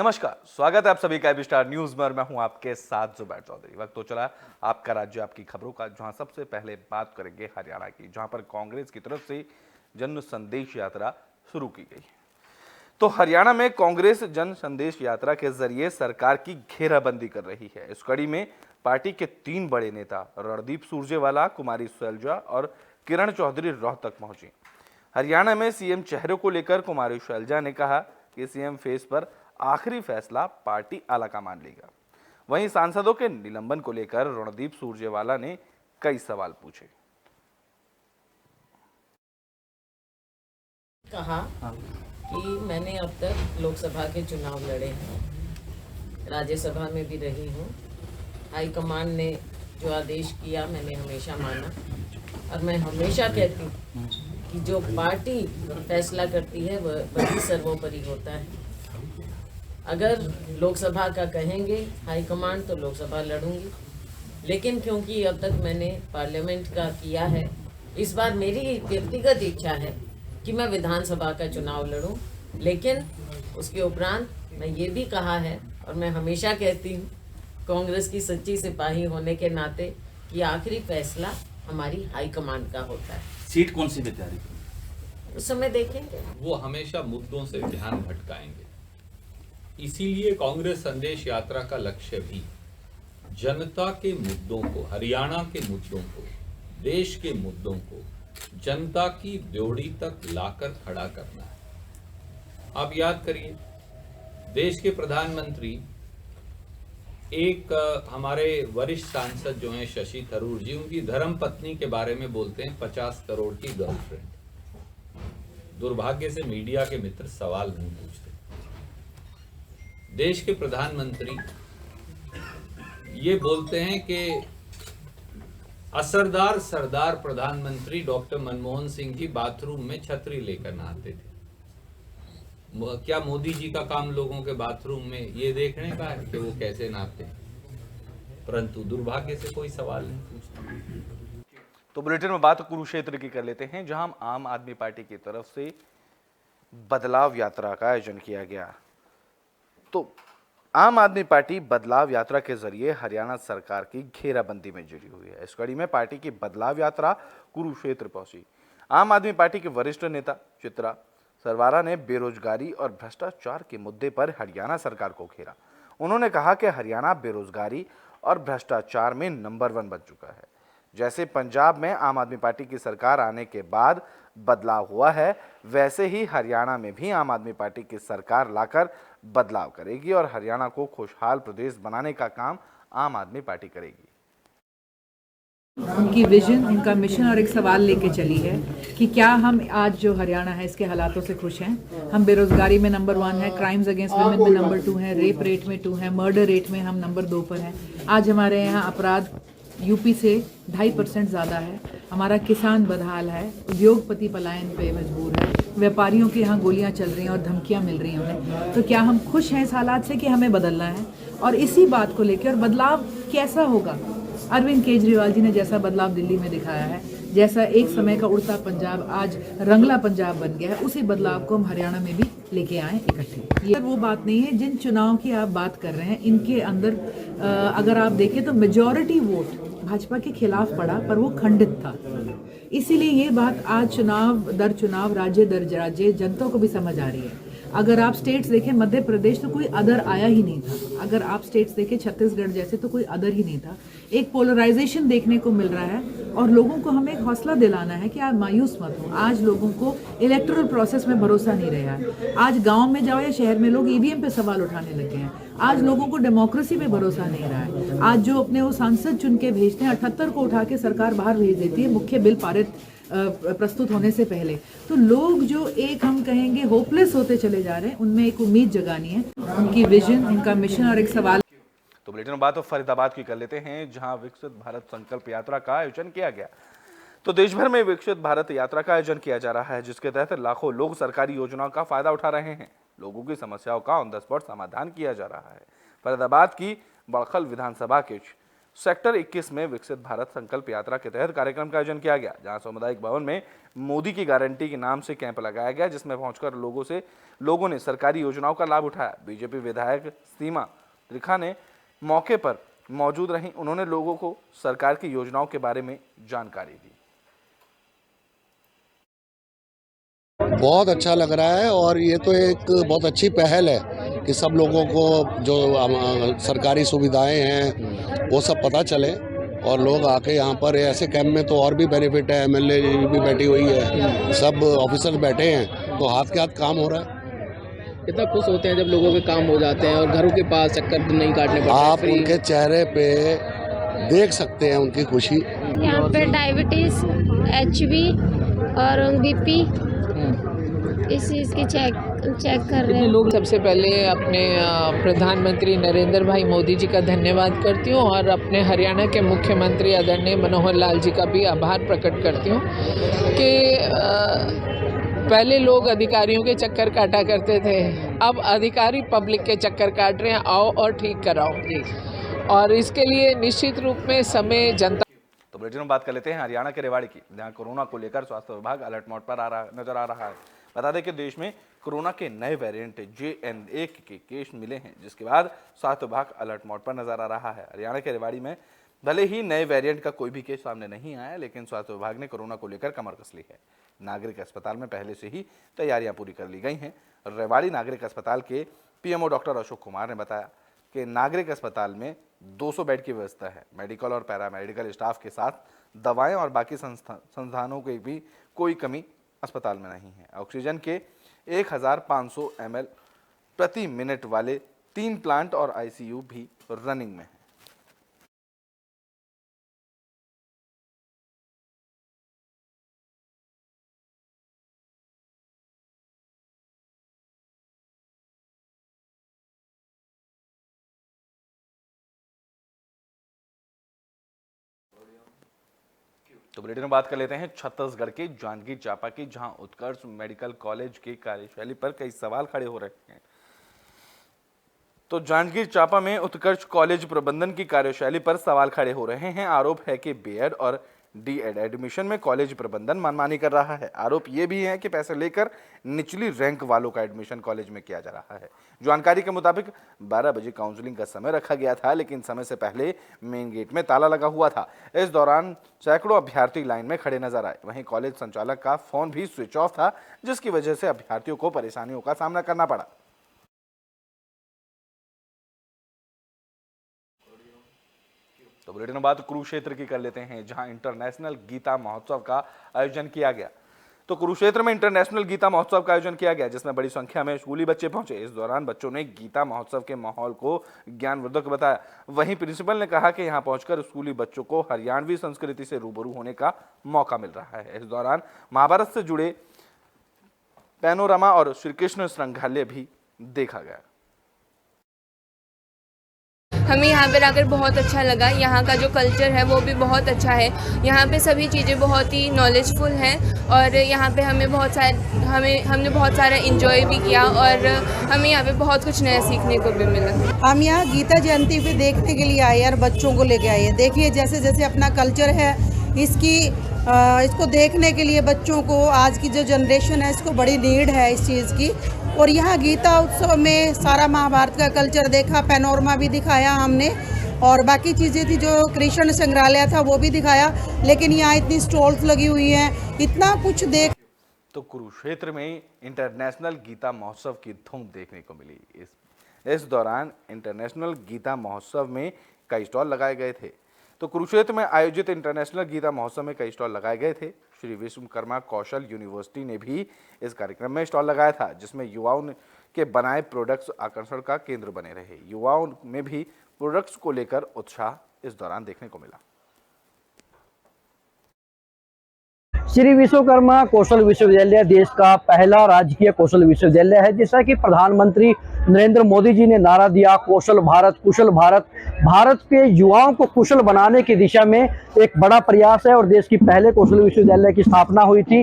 नमस्कार, स्वागत है आप सभी का एबी स्टार न्यूज में और मैं हूं आपके साथ जुबैर चौधरी। वक्त तो चला आपका राज्य आपकी खबरों का, जहां सबसे पहले बात करेंगे हरियाणा की, जहां पर कांग्रेस की तरफ से जन संदेश यात्रा शुरू की गई। तो हरियाणा में कांग्रेस जन संदेश यात्रा के जरिए सरकार की घेराबंदी कर रही है। इस कड़ी में पार्टी के 3 बड़े नेता रणदीप सुरजेवाला, कुमारी शैलजा और किरण चौधरी रोहतक पहुंची। हरियाणा में सीएम चेहरे को लेकर कुमारी शैलजा ने कहा कि सीएम फेस पर आखिरी फैसला पार्टी आलाकमान लेगा। वहीं सांसदों के निलंबन को लेकर रणदीप सुरजेवाला ने कई सवाल पूछे। कहा कि मैंने अब तक लोकसभा के चुनाव लड़े हैं, राज्यसभा में भी रही हूँ। हाईकमान ने जो आदेश किया मैंने हमेशा माना और मैं हमेशा कहती हूँ कि जो पार्टी फैसला करती है वही सर्वोपरि होता है। अगर लोकसभा का कहेंगे हाईकमान तो लोकसभा लड़ूंगी, लेकिन क्योंकि अब तक मैंने पार्लियामेंट का किया है, इस बार मेरी व्यक्तिगत इच्छा है कि मैं विधानसभा का चुनाव लड़ूं। लेकिन उसके उपरांत मैं ये भी कहा है और मैं हमेशा कहती हूँ कांग्रेस की सच्ची सिपाही होने के नाते कि आखिरी फैसला हमारी हाईकमान का होता है। सीट कौन सी तैयारी उस समय देखेंगे। वो हमेशा मुद्दों से ध्यान भटकाएंगे। इसीलिए कांग्रेस संदेश यात्रा का लक्ष्य भी जनता के मुद्दों को, हरियाणा के मुद्दों को, देश के मुद्दों को जनता की ड्योढ़ी तक लाकर खड़ा करना है। आप याद करिए, देश के प्रधानमंत्री एक हमारे वरिष्ठ सांसद जो हैं शशि थरूर जी, उनकी धर्म पत्नी के बारे में बोलते हैं 50 करोड़ की गर्लफ्रेंड। दुर्भाग्य से मीडिया के मित्र सवाल नहीं पूछते। देश के प्रधानमंत्री ये बोलते हैं कि असरदार सरदार प्रधानमंत्री डॉक्टर मनमोहन सिंह जी बाथरूम में छतरी लेकर नहाते थे। क्या मोदी जी का काम लोगों के बाथरूम में ये देखने का है कि वो कैसे नहाते हैं? परंतु दुर्भाग्य से कोई सवाल नहीं पूछता। तो बुलेटिन में बात कुरुक्षेत्र की कर लेते हैं, जहां आम आदमी पार्टी की तरफ से बदलाव यात्रा का आयोजन किया गया। तो आम आदमी पार्टी बदलाव यात्रा के जरिए हरियाणा सरकार की घेराबंदी में जुड़ी हुई है। इस कड़ी में पार्टी की बदलाव यात्रा कुरुक्षेत्र पहुंची। आम आदमी पार्टी के वरिष्ठ नेता चित्रा सरवारा ने बेरोजगारी और भ्रष्टाचार के मुद्दे पर हरियाणा सरकार को घेरा। उन्होंने कहा कि हरियाणा बेरोजगारी और भ्रष्टाचार में नंबर 1 बन चुका है। जैसे पंजाब में आम आदमी पार्टी की सरकार आने के बाद बदलाव हुआ है, वैसे ही हरियाणा में भी आम आदमी पार्टी की सरकार लाकर बदलाव करेगी और हरियाणा को खुशहाल प्रदेश बनाने का काम आम आदमी पार्टी करेगी। उनकी विजन, उनका मिशन और एक सवाल लेके चली है कि क्या हम आज जो हरियाणा है इसके हालातों से खुश हैं। हम बेरोजगारी में नंबर 1 है, क्राइम्स अगेंस्ट वुमेन में नंबर 2 है, रेप रेट में 2 है, मर्डर रेट में हम नंबर 2 पर हैं। आज हमारे यहाँ अपराध यूपी से 2.5% ज़्यादा है। हमारा किसान बदहाल है, उद्योगपति पलायन पे मजबूर है, व्यापारियों के यहाँ गोलियाँ चल रही हैं और धमकियाँ मिल रही हैं उन्हें। तो क्या हम खुश हैं इस हालात से कि हमें बदलना है? और इसी बात को लेकर, और बदलाव कैसा होगा? अरविंद केजरीवाल जी ने जैसा बदलाव दिल्ली में दिखाया है, जैसा एक समय का उड़ता पंजाब आज रंगला पंजाब बन गया है, उसी बदलाव को हम हरियाणा में भी लेके आए इकट्ठे। ये वो बात नहीं है जिन चुनाव की आप बात कर रहे हैं, इनके अंदर अगर आप देखें तो मेजॉरिटी वोट भाजपा के खिलाफ पड़ा, पर वो खंडित था। इसीलिए ये बात आज चुनाव दर चुनाव, राज्य दर राज्य जनता को भी समझ आ रही है। अगर आप स्टेट्स देखें, मध्य प्रदेश तो कोई अदर आया ही नहीं था। अगर आप स्टेट्स देखें छत्तीसगढ़ जैसे, तो कोई अदर ही नहीं था। एक पोलराइजेशन देखने को मिल रहा है और लोगों को हमें एक हौसला दिलाना है कि आप मायूस मत हो। आज लोगों को इलेक्टोरल प्रोसेस में भरोसा नहीं रहा है। आज गांव में जाओ या शहर में लोग ईवीएम पे सवाल उठाने लगे हैं। आज लोगों को डेमोक्रेसी पे भरोसा नहीं रहा है। आज जो अपने वो सांसद चुन के भेजते हैं, 78 को उठा के सरकार बाहर भेज देती है मुख्य बिल पारित प्रस्तुत होने से पहले। तो लोग जो एक हम कहेंगे होपलेस होते चले जा रहे हैं, उनमें एक उम्मीद जगानी है। उनकी विजन, उनका मिशन और एक सवाल। तो बुलेटिन में बात तो फरीदाबाद की कर लेते हैं, जहां विकसित भारत संकल्प यात्रा का आयोजन किया गया। तो देश भर में विकसित भारत यात्रा का आयोजन किया जा रहा है, जिसके तहत लाखों लोग सरकारी योजनाओं का फायदा उठा रहे हैं। लोगों की समस्याओं का ऑन द स्पॉट समाधान किया जा रहा है। फरीदाबाद की बड़खल विधानसभा के सेक्टर 21 में विकसित भारत संकल्प यात्रा के तहत कार्यक्रम का आयोजन किया गया, जहां सामुदायिक भवन में मोदी की गारंटी के नाम से कैंप लगाया गया, जिसमें पहुंचकर लोगों ने सरकारी योजनाओं का लाभ उठाया। बीजेपी विधायक सीमा त्रिखा ने मौके पर मौजूद रहीं। उन्होंने लोगों को सरकार की योजनाओं के बारे में जानकारी दी। बहुत अच्छा लग रहा है और ये तो एक बहुत अच्छी पहल है कि सब लोगों को जो सरकारी सुविधाएं हैं वो सब पता चले और लोग आके यहाँ पर ऐसे कैंप में तो और भी बेनिफिट है। एमएलए भी बैठी हुई है, सब ऑफिसर्स बैठे हैं, तो हाथ के हाथ काम हो रहा है। कितना खुश होते हैं जब लोगों के काम हो जाते हैं और घरों के पास चक्कर नहीं काटने पड़ते। आप उनके चेहरे पे देख सकते हैं उनकी खुशी। यहाँ पे डायबिटीज, एचबी और बीपी इस चीज़ की चेक कर रहे हैं लोग। सबसे पहले अपने प्रधानमंत्री नरेंद्र भाई मोदी जी का धन्यवाद करती हूँ और अपने हरियाणा के मुख्यमंत्री आदरणीय मनोहर लाल जी का भी आभार प्रकट करती हूँ कि पहले लोग अधिकारियों के चक्कर काटा करते थे, अब अधिकारी पब्लिक के चक्कर काट रहे हैं। आओ और ठीक कराओ, और इसके लिए निश्चित रूप में समय जनता। तो बुलेटिन में बात कर लेते हैं हरियाणा के रेवाड़ी की, जहां कोरोना को लेकर स्वास्थ्य विभाग अलर्ट मोड पर नजर आ रहा है। बता दें कि देश में कोरोना के नए वेरिएंट JN1 के केस मिले हैं, जिसके बाद स्वास्थ्य विभाग अलर्ट मोड पर नजर आ रहा है। हरियाणा के रेवाड़ी में भले ही नए वेरिएंट का कोई भी केस सामने नहीं आया, लेकिन स्वास्थ्य विभाग ने कोरोना को लेकर कमर कस ली है। नागरिक अस्पताल में पहले से ही तैयारियां पूरी कर ली गई हैं। रेवाड़ी नागरिक अस्पताल के PMO डॉक्टर अशोक कुमार ने बताया कि नागरिक अस्पताल में 200 बेड की व्यवस्था है। मेडिकल और पैरामेडिकल स्टाफ के साथ दवाएं और बाकी संसाधनों की भी कोई कमी अस्पताल में नहीं है। ऑक्सीजन के 1500 ml प्रति मिनट वाले 3 प्लांट और ICU भी रनिंग में है। तो बुलेटिन में बात कर लेते हैं छत्तीसगढ़ के जांजगीर चांपा की, जहां उत्कर्ष मेडिकल कॉलेज की कार्यशैली पर कई सवाल खड़े हो रहे हैं। तो जांजगीर चांपा में उत्कर्ष कॉलेज प्रबंधन की कार्यशैली पर सवाल खड़े हो रहे हैं। आरोप है कि बीएड और डीएड एडमिशन में कॉलेज प्रबंधन मनमानी कर रहा है। आरोप ये भी है कि पैसे लेकर निचली रैंक वालों का एडमिशन कॉलेज में किया जा रहा है। जानकारी के मुताबिक 12 बजे काउंसलिंग का समय रखा गया था, लेकिन समय से पहले मेन गेट में ताला लगा हुआ था। इस दौरान सैकड़ों अभ्यर्थी लाइन में खड़े नजर आए। वहीं कॉलेज संचालक का फोन भी स्विच ऑफ था, जिसकी वजह से अभ्यर्थियों को परेशानियों का सामना करना पड़ा। तो बुलेटिन में बात कुरुक्षेत्र की कर लेते हैं, जहां इंटरनेशनल गीता महोत्सव का आयोजन किया गया। तो कुरुक्षेत्र में इंटरनेशनल गीता महोत्सव का आयोजन किया गया, जिसमें बड़ी संख्या में स्कूली बच्चे पहुंचे। इस दौरान बच्चों ने गीता महोत्सव के माहौल को ज्ञानवर्धक बताया। वहीं प्रिंसिपल ने कहा कि यहां पहुंचकर स्कूली बच्चों को हरियाणवी संस्कृति से रूबरू होने का मौका मिल रहा है। इस दौरान महाभारत से जुड़े पैनोरामा और श्री कृष्ण संग्रहालय भी देखा गया। हमें यहाँ पर आकर बहुत अच्छा लगा। यहाँ का जो कल्चर है वो भी बहुत अच्छा है। यहाँ पे सभी चीज़ें बहुत ही नॉलेजफुल हैं और यहाँ पे हमने बहुत सारा एंजॉय भी किया और हमें यहाँ पे बहुत कुछ नया सीखने को भी मिला। हम यहाँ गीता जयंती पे देखने के लिए आए और बच्चों को लेके आए हैं। देखिए जैसे जैसे अपना कल्चर है इसको देखने के लिए बच्चों को, आज की जो जनरेशन है इसको बड़ी नीड है इस चीज़ की। और यहाँ गीता उत्सव में सारा महाभारत का कल्चर देखा, पैनोरमा भी दिखाया हमने और बाकी चीज़ें थी जो कृष्ण संग्रहालय था वो भी दिखाया। लेकिन यहाँ इतनी स्टॉल्स लगी हुई हैं, इतना कुछ देख। तो कुरुक्षेत्र में इंटरनेशनल गीता महोत्सव की धूम देखने को मिली। इस दौरान इंटरनेशनल गीता महोत्सव में कई स्टॉल लगाए गए थे। तो कुरुक्षेत्र में आयोजित इंटरनेशनल गीता महोत्सव में कई स्टॉल लगाए गए थे। श्री विश्वकर्मा कौशल यूनिवर्सिटी ने भी इस कार्यक्रम में स्टॉल लगाया था, जिसमें युवाओं के बनाए प्रोडक्ट्स आकर्षण का केंद्र बने रहे। युवाओं में भी प्रोडक्ट्स को लेकर उत्साह इस दौरान देखने को मिला। श्री विश्वकर्मा कौशल विश्वविद्यालय देश का पहला राजकीय कौशल विश्वविद्यालय है। जैसा कि प्रधानमंत्री नरेंद्र मोदी जी ने नारा दिया कौशल भारत कुशल भारत, भारत के युवाओं को कुशल बनाने की दिशा में एक बड़ा प्रयास है और देश की पहले कौशल विश्वविद्यालय की स्थापना हुई थी।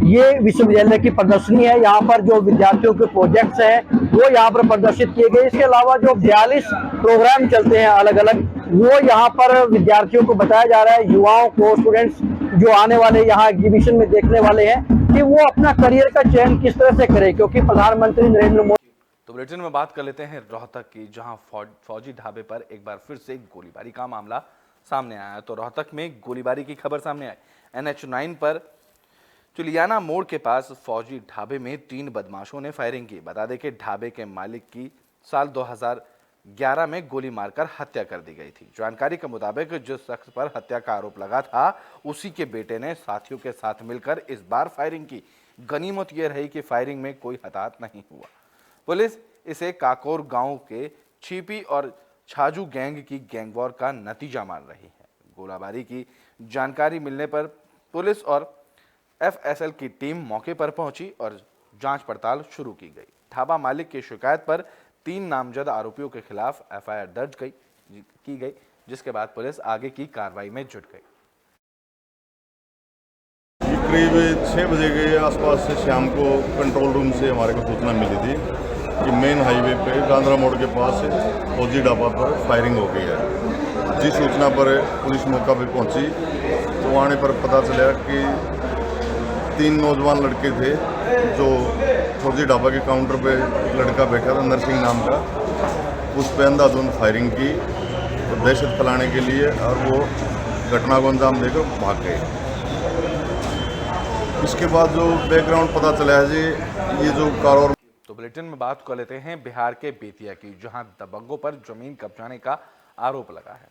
ये विश्वविद्यालय की प्रदर्शनी है। यहाँ पर जो विद्यार्थियों के प्रोजेक्ट्स हैं वो यहाँ पर प्रदर्शित किए गए। इसके अलावा जो 42 प्रोग्राम चलते हैं अलग अलग, वो यहाँ पर विद्यार्थियों को बताया जा रहा है, युवाओं को, स्टूडेंट्स जो आने वाले यहाँ एग्जीबिशन में देखने वाले हैं, कि वो अपना करियर का चयन किस तरह से करें, क्योंकि प्रधानमंत्री नरेंद्र मोदी। तो बुलेटिन में बात कर लेते हैं रोहतक की, जहां फौजी ढाबे पर एक बार फिर से गोलीबारी का मामला सामने आया। तो रोहतक में गोलीबारी की खबर सामने आई। NH9 पर चुलियाना मोड़ के पास फौजी ढाबे में 3 बदमाशों ने फायरिंग की। बता दें कि ढाबे के मालिक की साल 2011 में गोली मारकर हत्या कर दी गई थी। जानकारी के मुताबिक जिस शख्स पर हत्या का आरोप लगा था, उसी के बेटे ने साथियों के साथ मिलकर इस बार फायरिंग की। गनीमत यह रही कि फायरिंग में कोई हताहत नहीं हुआ। पुलिस इसे काकोर गांव के छिपी और छाजू गैंग की गैंगवॉर का नतीजा मान रही है। गोलाबारी की जानकारी मिलने पर पुलिस और FSL की टीम मौके पर पहुंची और जांच पड़ताल शुरू की गई। ढाबा मालिक की शिकायत पर 3 नामजद आरोपियों के खिलाफ FIR दर्ज की गई, जिसके बाद पुलिस आगे की कार्रवाई में जुट गई। करीब 6 बजे के आसपास से शाम को कंट्रोल रूम से हमारे को सूचना मिली थी कि मेन हाईवे पे गांधरा मोड़ के पास फौजी ढाबा पर फायरिंग हो गई है। जिस सूचना पर पुलिस मौका पे पहुंची तो आने पर पता चला कि 3 नौजवान लड़के थे जो फौजी ढाबा के काउंटर पे एक लड़का बैठा था नरसिंह नाम का, उस पर अंधाधुंध फायरिंग की तो दहशत फैलाने के लिए, और वो घटना को अंजाम देकर भाग गए। इसके बाद जो बैकग्राउंड पता चला है जी, ये जो कारोबार। तो बुलेटिन में बात कर लेते हैं बिहार के बेतिया की, जहां दबंगों पर जमीन कब्जाने का आरोप लगा है।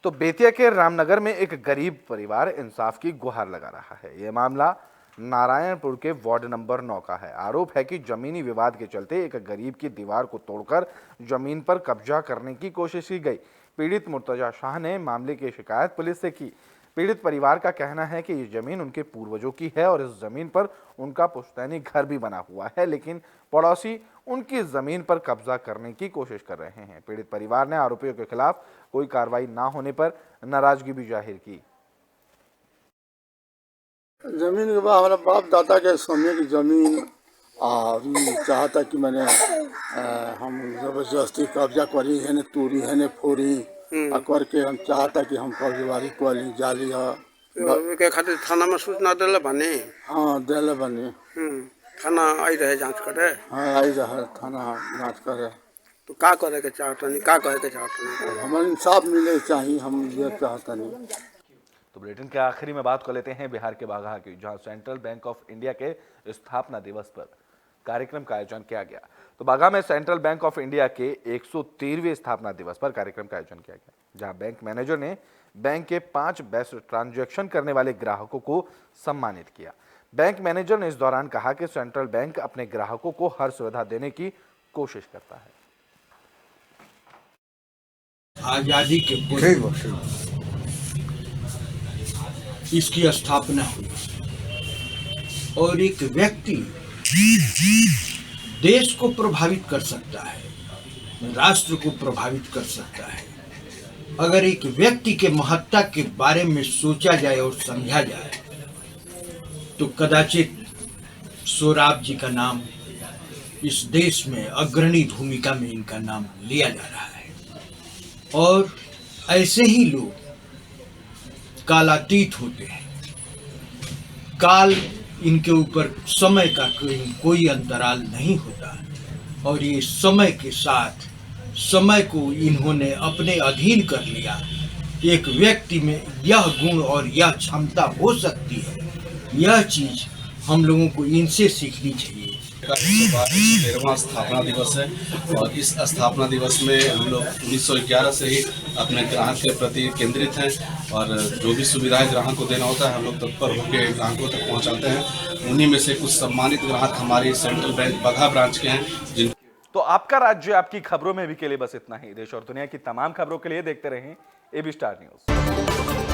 तो बेतिया के रामनगर में एक गरीब परिवार इंसाफ की गुहार लगा रहा है। यह मामला नारायणपुर के वार्ड नंबर 9 का है। आरोप है कि जमीनी विवाद के चलते एक गरीब की दीवार को तोड़कर जमीन पर कब्जा करने की कोशिश की गई। पीड़ित मुर्तजा शाह ने मामले की शिकायत पुलिस से की। पीड़ित परिवार का कहना है कि ये जमीन उनके पूर्वजों की है और इस जमीन पर उनका पुश्तैनी घर भी बना हुआ है, लेकिन पड़ोसी उनकी जमीन पर कब्जा करने की कोशिश कर रहे हैं। पीड़ित परिवार ने आरोपियों के खिलाफ कोई कार्रवाई ना होने पर नाराजगी भी जाहिर की। जमीन के बाद हमारा बाप दादा के समय की जमीन चाहता कि मैंने हम जबरदस्ती कब्जा करी है न तूरी है न फोरी करके हम चाहता कि हम फौजदारी कॉली जाली के खातिर थाना में सूचना दिले बने। हाँ दिले बने। थाना आई रहे जांच करे। हाँ आई रहे थाना जांच करे। तो का करे के चाहता नहीं, का करे के चाहता नहीं, हमारे इंसाफ मिले चाहिए, हम ये चाहता नहीं। तो बुलेटिन के आखिरी में बात कर लेते हैं बिहार के बाघा की, जहां सेंट्रल बैंक ऑफ इंडिया के स्थापना दिवस पर कार्यक्रम का आयोजन किया गया। तो बाघा में सेंट्रल बैंक ऑफ इंडिया के 113वें स्थापना दिवस पर कार्यक्रम का आयोजन किया गया, जहां बैंक मैनेजर ने बैंक के 5 बेस्ट ट्रांजैक्शन करने वाले ग्राहकों को सम्मानित किया। बैंक मैनेजर ने इस दौरान कहा कि सेंट्रल बैंक अपने ग्राहकों को हर सुविधा देने की कोशिश करता है। आजादी के पूर्व इसकी स्थापना हुई और एक व्यक्ति देश को प्रभावित कर सकता है, राष्ट्र को प्रभावित कर सकता है। अगर एक व्यक्ति के महत्ता के बारे में सोचा जाए और समझा जाए तो कदाचित सोराब जी का नाम इस देश में अग्रणी भूमिका में इनका नाम लिया जा रहा है। और ऐसे ही लोग कालातीत होते हैं। काल इनके ऊपर समय का कोई अंतराल नहीं होता और ये समय के साथ समय को इन्होंने अपने अधीन कर लिया। एक व्यक्ति में यह गुण और यह क्षमता हो सकती है, यह चीज हम लोगों को इनसे सीखनी चाहिए। 13वां स्थापना दिवस है और इस स्थापना दिवस में हम लोग 1911 से ही अपने ग्राहक के प्रति केंद्रित हैं और जो भी सुविधाएं ग्राहक को देना होता है हम लोग तत्पर होकर ग्राहकों तक पहुंचाते हैं। उन्हीं में से कुछ सम्मानित ग्राहक हमारी सेंट्रल बैंक बगहा ब्रांच के हैं। तो आपका राज्य आपकी खबरों में भी के लिए बस इतना ही। देश और दुनिया की तमाम खबरों के लिए देखते रहें AB स्टार न्यूज।